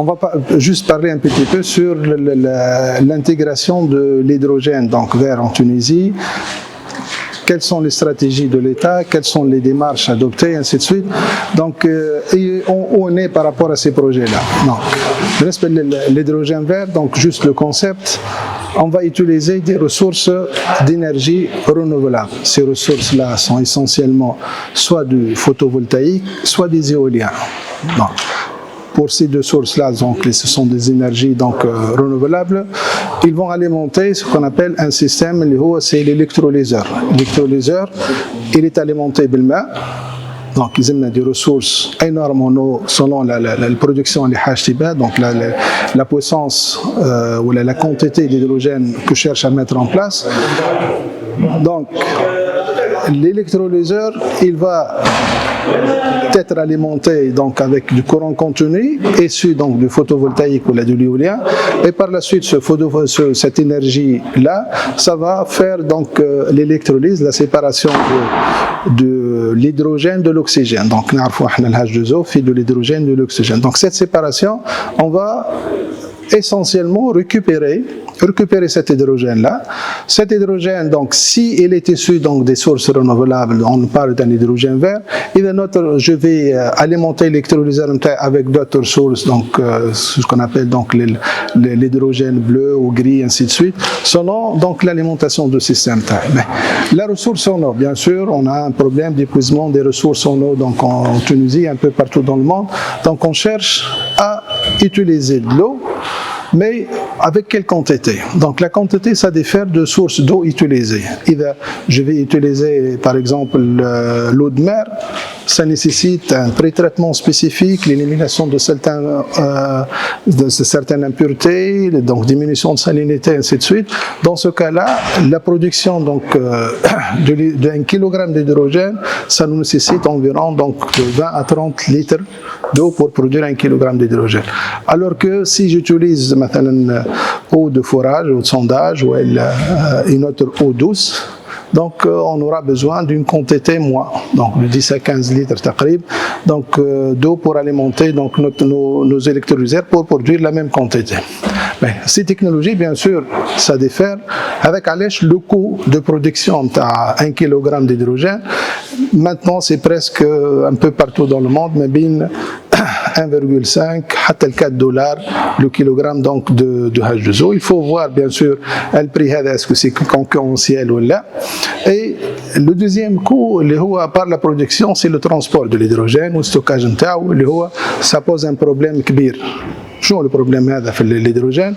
on va juste parler un petit peu sur l'intégration de l'hydrogène donc vert en Tunisie. Quelles sont les stratégies de l'État, quelles sont les démarches adoptées, ainsi de suite. Donc, où on est par rapport à ces projets-là. Donc, l'hydrogène vert, donc juste le concept, on va utiliser des ressources d'énergie renouvelables. Ces ressources-là sont essentiellement soit du photovoltaïque, soit des éoliens. Donc, pour ces deux sources-là, donc, ce sont des énergies donc, renouvelables. Ils vont alimenter ce qu'on appelle un système, c'est l'électrolyseur. L'électrolyseur, il est alimenté بالماء. Donc, ils ont des ressources énormes en eau selon la production des HTB, donc la puissance ou la quantité d'hydrogène que je cherche à mettre en place. Donc, l'électrolyseur, il va être alimenté donc avec du courant contenu issu donc du photovoltaïque ou de l'éolien, et par la suite cette énergie là ça va faire donc l'électrolyse, la séparation de l'hydrogène de l'oxygène. Donc nous avons le H2O fait de l'hydrogène de l'oxygène. Donc cette séparation, on va essentiellement récupérer cet hydrogène-là. Cet hydrogène, donc, si il est issu donc, des sources renouvelables, on parle d'un hydrogène vert, et je vais alimenter l'électrolyseur avec d'autres sources, donc ce qu'on appelle donc l'hydrogène bleu ou gris, ainsi de suite, selon donc l'alimentation du système. Mais la ressource en eau, bien sûr, on a un problème d'épuisement des ressources en eau donc en Tunisie, un peu partout dans le monde. Donc on cherche à utiliser de l'eau, mais avec quelle quantité? Donc la quantité, ça diffère de sources d'eau utilisées. Je vais utiliser par exemple l'eau de mer, ça nécessite un pré-traitement spécifique, l'élimination de certaines impuretés, donc diminution de salinité, ainsi de suite. Dans ce cas-là, la production d'un kilogramme d'hydrogène, ça nous nécessite environ donc, de 20 à 30 litres d'eau pour produire un kilogramme d'hydrogène. Alors que si j'utilise مثلا eau de forage, eau de sondage ou une autre eau douce, donc on aura besoin d'une quantité moins, donc de 10 à 15 litres donc d'eau pour alimenter donc nos électrolyseurs pour produire la même quantité. Mais ces technologies, bien sûr, ça diffère avec le coût de production à 1 kg d'hydrogène. Maintenant, c'est presque un peu partout dans le monde, mais bien 1,5 à 4 dollars le kilogramme donc de H2O. Il faut voir bien sûr le prix, est-ce que c'est concurrentiel ou là. Et le deuxième coût, par la production, c'est le transport de l'hydrogène ou le stockage نتاعو, ça pose un problème كبير. شنو البروبليم هذا في الهيدروجين؟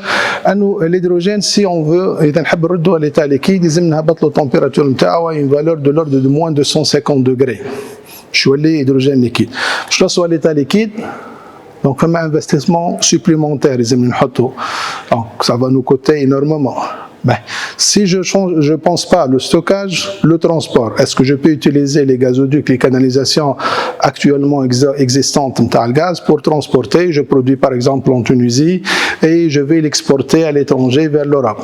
انه الهيدروجين سي اون فو اذا نحب نردوه ليتا ليكيد لازم نهبط له التمبيراتور نتاعو اون فالور دو لوردر دو موان 250 دوغري باش يولي هيدروجين ليكيد. باش توصلوا ليتا ليكيد donc فما investissement supplémentaire لازم نحطو. Donc ça va nous coûter énormément. Ben, si je ne pense pas le stockage, le transport, est-ce que je peux utiliser les gazoducs, les canalisations actuellement existantes de gaz pour transporter? Je produis par exemple en Tunisie et je vais l'exporter à l'étranger vers l'Europe.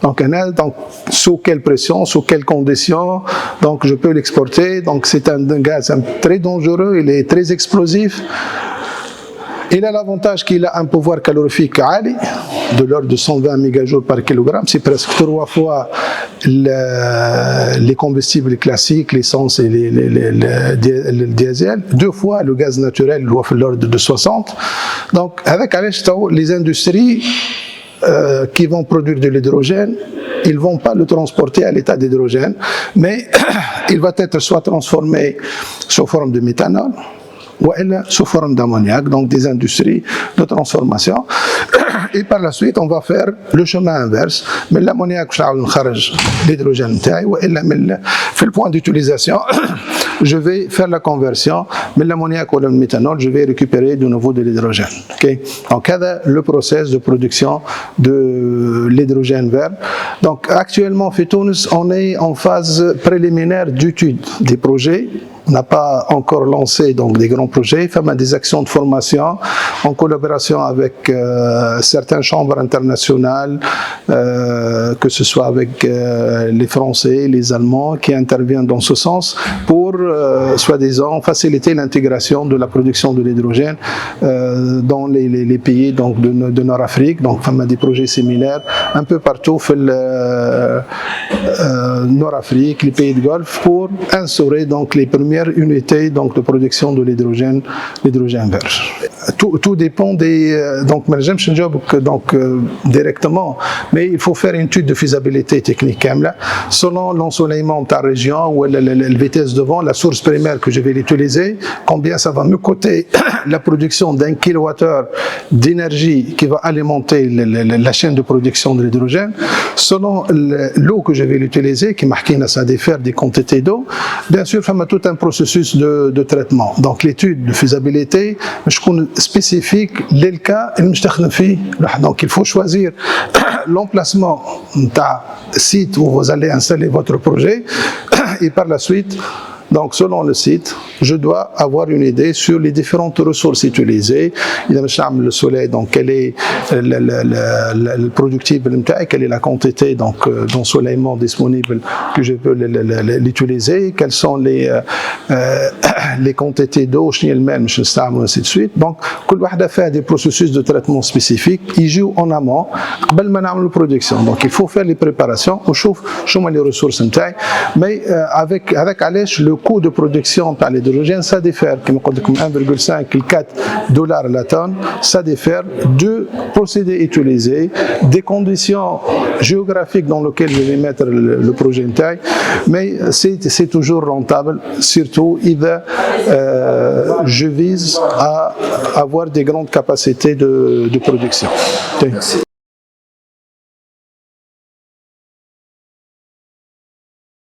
Donc, sous quelle pression, sous quelles conditions, donc je peux l'exporter. Donc c'est un gaz très dangereux, il est très explosif. Il a l'avantage qu'il a un pouvoir calorifique Ali, de l'ordre de 120 mégajoules par kilogramme, c'est presque 3 fois les combustibles classiques, l'essence et le diesel, 2 fois le gaz naturel, de l'ordre de 60. Donc avec les industries qui vont produire de l'hydrogène, ils ne vont pas le transporter à l'état d'hydrogène, mais il va être soit transformé sous forme de méthanol, ou sous forme d'ammoniac, donc des industries de transformation. Et par la suite, on va faire le chemin inverse. Mais l'ammoniac, l'hydrogène, fait le point d'utilisation, je vais faire la conversion, mais l'ammoniac ou le méthanol, je vais récupérer de nouveau de l'hydrogène. Okay? Donc, le process de production de l'hydrogène vert. Donc, actuellement, à Tunis, on est en phase préliminaire d'étude des projets. On n'a pas encore lancé donc, des grands projets, fait des actions de formation en collaboration avec certaines chambres internationales, que ce soit avec les Français, les Allemands qui interviennent dans ce sens pour pour soi-disant faciliter l'intégration de la production de l'hydrogène dans les pays donc, de Nord-Afrique. Donc, on a des projets similaires un peu partout dans Nord-Afrique, les pays de Golfe, pour instaurer donc, les premières unités donc, de production de l'hydrogène vert. Tout dépend des... donc, directement, mais il faut faire une étude de faisabilité technique. Selon l'ensoleillement de ta région ou la vitesse de vent, la source primaire que je vais l'utiliser, combien ça va me coûter la production d'un kilowattheure d'énergie qui va alimenter la chaîne de production de l'hydrogène, selon l'eau que je vais l'utiliser, qui marque ça diffère des quantités d'eau, bien sûr, il y a tout un processus de traitement. Donc l'étude de faisabilité, je connais spécifique les cas, donc il faut choisir l'emplacement d'un site où vous allez installer votre projet et par la suite, donc selon le site, je dois avoir une idée sur les différentes ressources utilisées. Le soleil, donc quel est le productible, quelle est la quantité d'ensoleillement disponible que je peux l'utiliser, quelles sont les quantités d'eau, ainsi de suite. Donc, chacun fait des processus de traitement spécifiques. Il joue en amont, avant de production. Donc, il faut faire les préparations. On chauffe les ressources, mais avec le coût de production par l'hydrogène, ça diffère, comme 1,5 et 4 dollars la tonne, ça diffère de procédés utilisés, des conditions géographiques dans lesquelles je vais mettre le projet de taille, mais c'est toujours rentable, surtout je vise à avoir des grandes capacités de production. Merci.